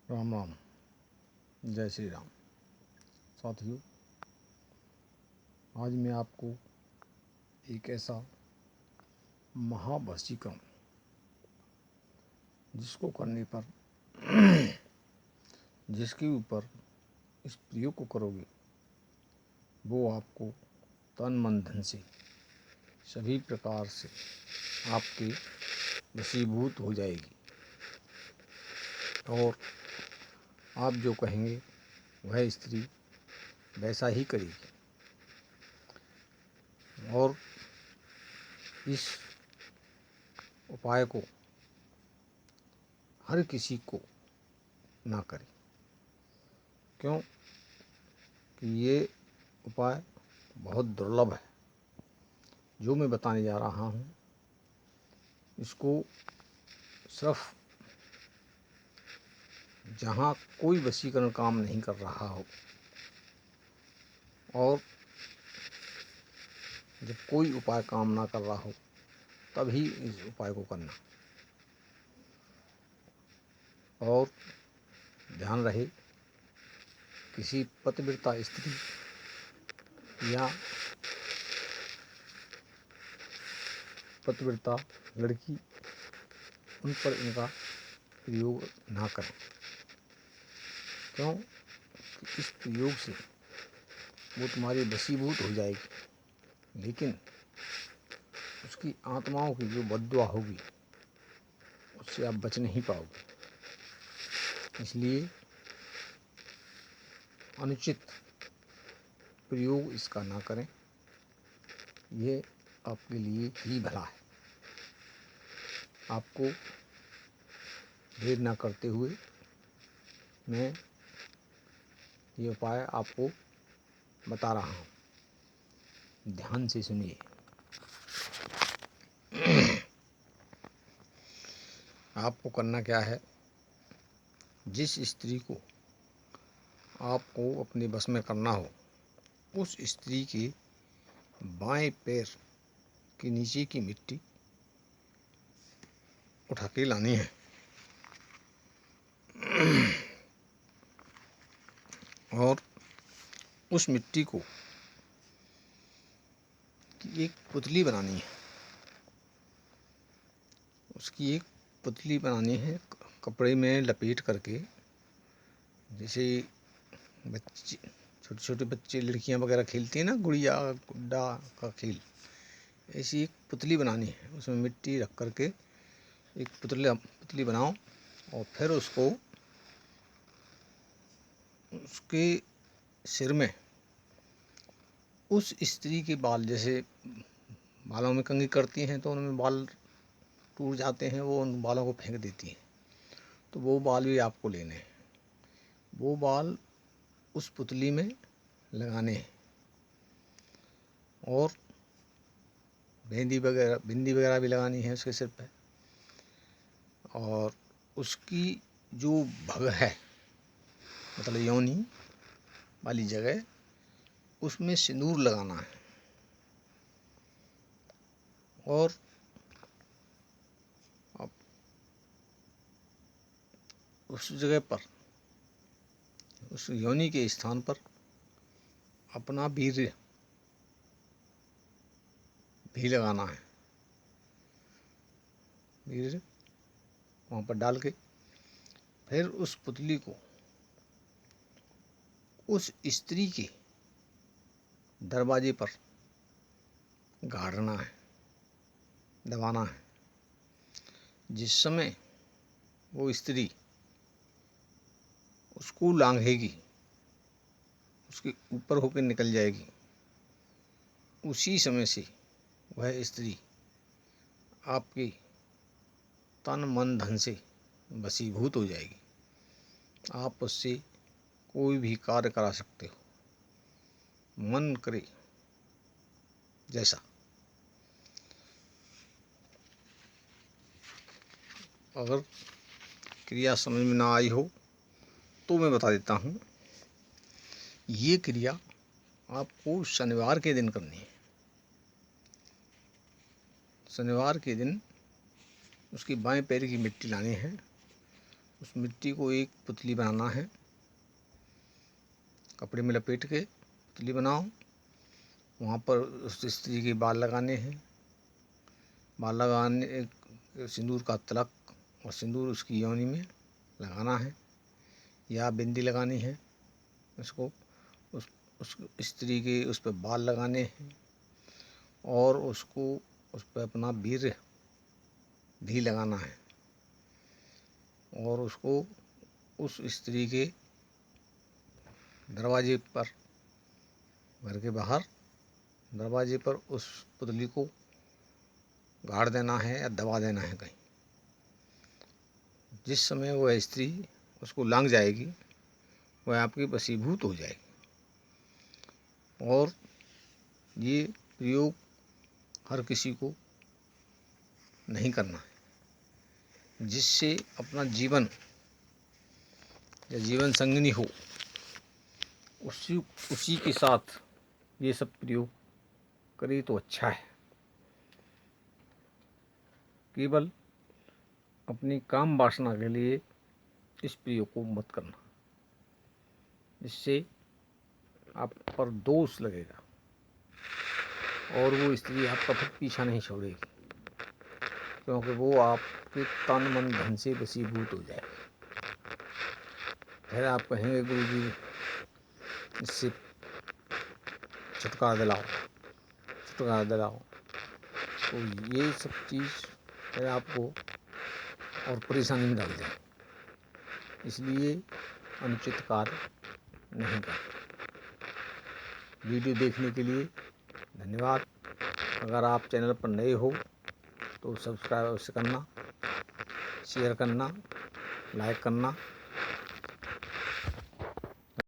राम राम। जय श्री राम। साथियों, आज मैं आपको एक ऐसा महावशीकरण जिसको करने पर जिसके ऊपर इस प्रयोग को करोगे वो आपको तन मन धन से सभी प्रकार से आपके वशीभूत हो जाएगी और आप जो कहेंगे वह स्त्री वैसा ही करेगी। और इस उपाय को हर किसी को ना करें, क्यों कि ये उपाय बहुत दुर्लभ है। जो मैं बताने जा रहा हूँ इसको सिर्फ जहाँ कोई वशीकरण काम नहीं कर रहा हो और जब कोई उपाय काम ना कर रहा हो तभी इस उपाय को करना। और ध्यान रहे, किसी पतिव्रता स्त्री या पतिव्रता लड़की उन पर इनका प्रयोग ना करें, क्यों कि इस प्रयोग से वो तुम्हारी वशीभूत हो जाएगी, लेकिन उसकी आत्माओं की जो बद्दुआ होगी उससे आप बच नहीं पाओगे। इसलिए अनुचित प्रयोग इसका ना करें, ये आपके लिए ही भला है। आपको देर ना करते हुए मैं ये उपाय आपको बता रहा हूँ, ध्यान से सुनिए। आपको करना क्या है, जिस स्त्री को आपको अपने बस में करना हो उस स्त्री के बाएं पैर के नीचे की मिट्टी उठा के लानी है और उस मिट्टी को एक पुतली बनानी है। उसकी एक पुतली बनानी है, कपड़े में लपेट करके, जैसे बच्चे छोटे छोटे बच्चे लड़कियां वगैरह खेलती हैं ना, गुड़िया गुड्डा का खेल, ऐसी एक पुतली बनानी है। उसमें मिट्टी रख करके एक पुतली बनाओ और फिर उसको उसके सिर में उस स्त्री के बाल, जैसे बालों में कंघी करती हैं तो उनमें बाल टूट जाते हैं, वो उन बालों को फेंक देती हैं, तो वो बाल भी आपको लेने हैं। वो बाल उस पुतली में लगाने हैं और बिंदी वगैरह भी लगानी है उसके सिर पे। और उसकी जो भग है, मतलब योनि वाली जगह, उसमें सिंदूर लगाना है और अब उस जगह पर, उस योनि के स्थान पर अपना वीर्य भी लगाना है। वीर्य वहाँ पर डाल के फिर उस पुतली को उस स्त्री के दरवाजे पर गाड़ना है, दबाना है। जिस समय वो स्त्री उसको लांघेगी, उसके ऊपर होकर निकल जाएगी, उसी समय से वह स्त्री आपके तन मन धन से वशीभूत हो जाएगी। आप उससे कोई भी कार्य करा सकते हो, मन करे जैसा। अगर क्रिया समझ में ना आई हो तो मैं बता देता हूँ। ये क्रिया आपको शनिवार के दिन करनी है। शनिवार के दिन उसकी बाएं पैर की मिट्टी लानी है उस मिट्टी को एक पुतली बनाना है। कपड़े में लपेट के पुतली बनाओ। वहाँ पर उस स्त्री के बाल लगाने हैं। बाल लगाने, सिंदूर का तिलक और सिंदूर उसकी योनि में लगाना है या बिंदी लगानी है। उसको उस स्त्री के उस पर बाल लगाने हैं और उसको उस पर अपना वीर भी लगाना है और उसको उस स्त्री के दरवाजे पर, घर के बाहर दरवाजे पर उस पुतली को गाड़ देना है या दबा देना है कहीं। जिस समय वह स्त्री उसको लांघ जाएगी वह आपकी वशीभूत हो जाएगी। और ये प्रयोग हर किसी को नहीं करना है। जिससे अपना जीवन या जीवन संगिनी हो उसी के साथ ये सब प्रयोग करे तो अच्छा है। केवल अपनी काम वासना के लिए इस प्रयोग को मत करना, जिससे आप पर दोष लगेगा और वो स्त्री आपका फिर पीछा नहीं छोड़ेगी, क्योंकि वो आपके तन मन धन से वशीभूत हो जाएगी। फिर आप कहेंगे गुरुजी इससे छुटकारा दिलाओ, छुटकारा दिलाओ। तो ये सब चीज़ फिर आपको और परेशानी में डाल दें। इसलिए अनुचित कार्य नहीं करें। वीडियो देखने के लिए धन्यवाद। अगर आप चैनल पर नए हो तो सब्सक्राइब अवश्य करना, शेयर करना, लाइक करना।